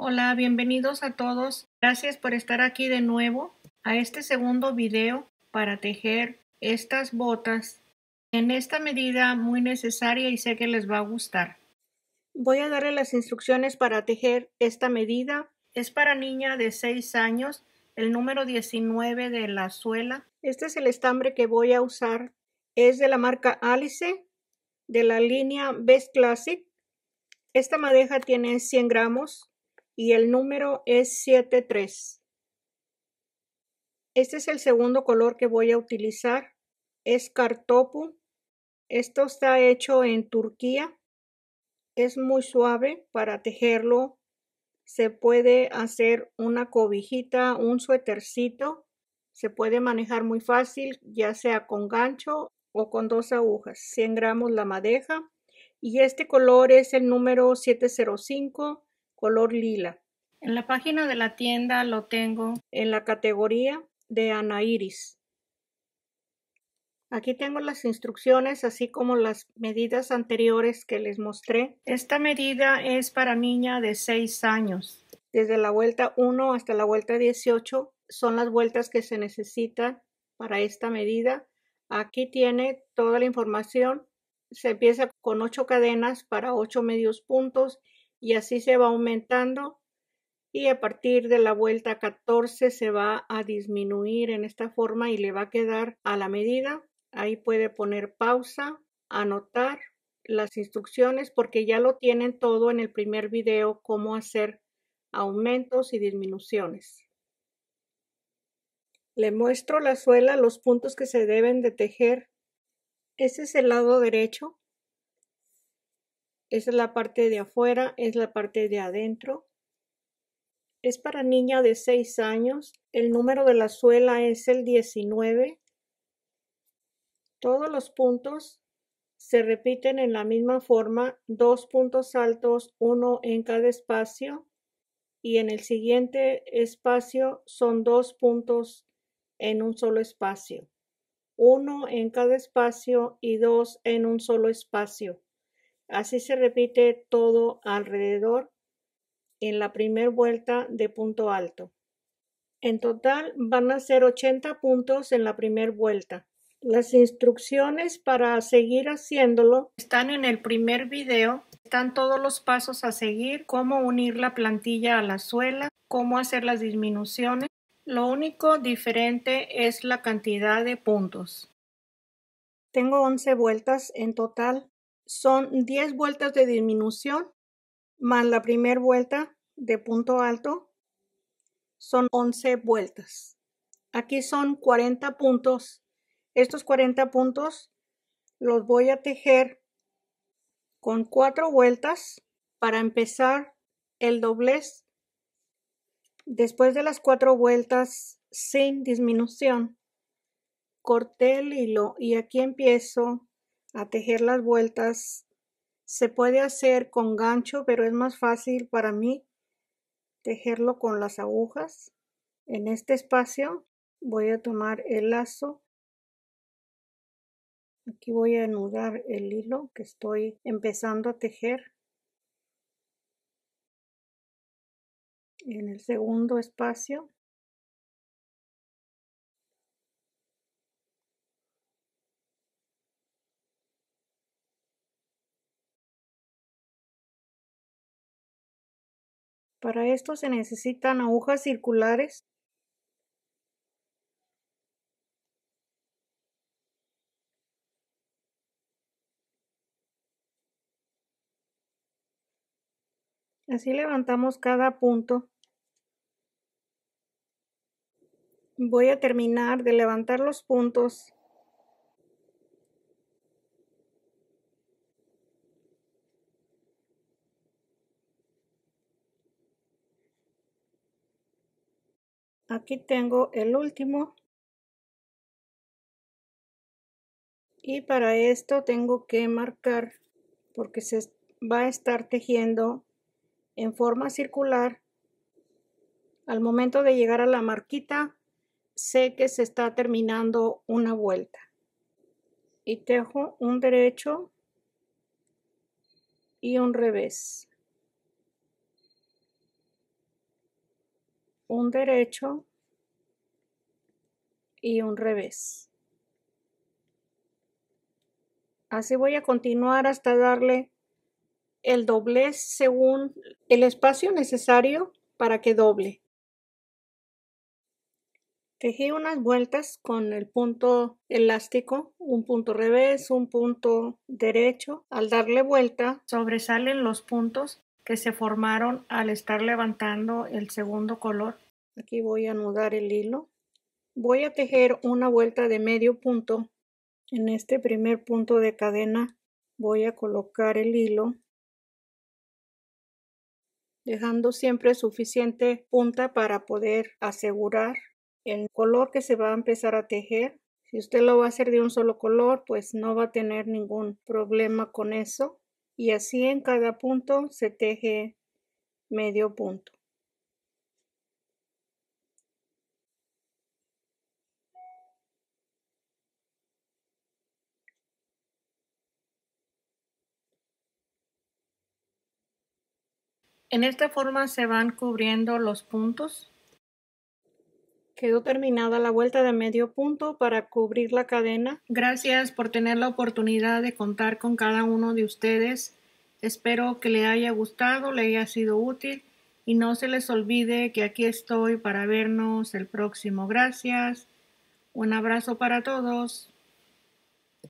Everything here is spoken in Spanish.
Hola, bienvenidos a todos. Gracias por estar aquí de nuevo a este segundo video para tejer estas botas en esta medida muy necesaria y sé que les va a gustar. Voy a darle las instrucciones para tejer esta medida. Es para niña de 6 años, el número 19 de la suela. Este es el estambre que voy a usar. Es de la marca Alice, de la línea Best Classic. Esta madeja tiene 100 gramos y el número es 73. Este es el segundo color que voy a utilizar. Es Kartopu. Esto está hecho en Turquía. Es muy suave para tejerlo. Se puede hacer una cobijita, un suétercito. Se puede manejar muy fácil, ya sea con gancho o con 2 agujas. 100 gramos la madeja. Y este color es el número 705, color lila. En la página de la tienda lo tengo en la categoría de Ana Iris. Aquí tengo las instrucciones, así como las medidas anteriores que les mostré. Esta medida es para niña de 6 años. Desde la vuelta 1 hasta la vuelta 18 son las vueltas que se necesitan para esta medida. Aquí tiene toda la información. Se empieza con 8 cadenas para 8 medios puntos y así se va aumentando. Y a partir de la vuelta 14 se va a disminuir en esta forma y le va a quedar a la medida. Ahí puede poner pausa, anotar las instrucciones porque ya lo tienen todo en el primer video, cómo hacer aumentos y disminuciones. Le muestro la suela, los puntos que se deben de tejer. Este es el lado derecho. Esa es la parte de afuera, es la parte de adentro. Es para niña de 6 años. El número de la suela es el 19. Todos los puntos se repiten en la misma forma, 2 puntos altos, uno en cada espacio, y en el siguiente espacio son 2 puntos en un solo espacio, uno en cada espacio y 2 en un solo espacio. Así se repite todo alrededor en la primera vuelta de punto alto. En total van a ser 80 puntos en la primera vuelta. Las instrucciones para seguir haciéndolo están en el primer video. Están todos los pasos a seguir, cómo unir la plantilla a la suela, cómo hacer las disminuciones. Lo único diferente es la cantidad de puntos. Tengo 11 vueltas en total. Son 10 vueltas de disminución más la primera vuelta de punto alto. Son 11 vueltas. Aquí son 40 puntos. Estos 40 puntos los voy a tejer con 4 vueltas para empezar el doblez. Después de las 4 vueltas sin disminución, corté el hilo y aquí empiezo a tejer las vueltas. Se puede hacer con gancho, pero es más fácil para mí tejerlo con las agujas. En este espacio voy a tomar el lazo. Aquí voy a anudar el hilo que estoy empezando a tejer. En el segundo espacio. Para esto se necesitan agujas circulares. Así levantamos cada punto. Voy a terminar de levantar los puntos. Aquí tengo el último. Y para esto tengo que marcar porque se va a estar tejiendo en forma circular. Al momento de llegar a la marquita, sé que se está terminando una vuelta. Y tejo un derecho y un revés. un derecho y un revés. Así voy a continuar hasta darle el doblez según el espacio necesario para que doble. Tejí unas vueltas con el punto elástico, un punto revés, un punto derecho. Al darle vuelta, sobresalen los puntos que se formaron al estar levantando el segundo color. Aquí voy a anudar el hilo. Voy a tejer una vuelta de medio punto. En este primer punto de cadena voy a colocar el hilo, dejando siempre suficiente punta para poder asegurar el color que se va a empezar a tejer. Si usted lo va a hacer de un solo color, pues no va a tener ningún problema con eso. Y así en cada punto se teje medio punto. En esta forma se van cubriendo los puntos. Quedó terminada la vuelta de medio punto para cubrir la cadena. Gracias por tener la oportunidad de contar con cada uno de ustedes. Espero que le haya gustado, le haya sido útil y no se les olvide que aquí estoy para vernos el próximo. Gracias. Un abrazo para todos.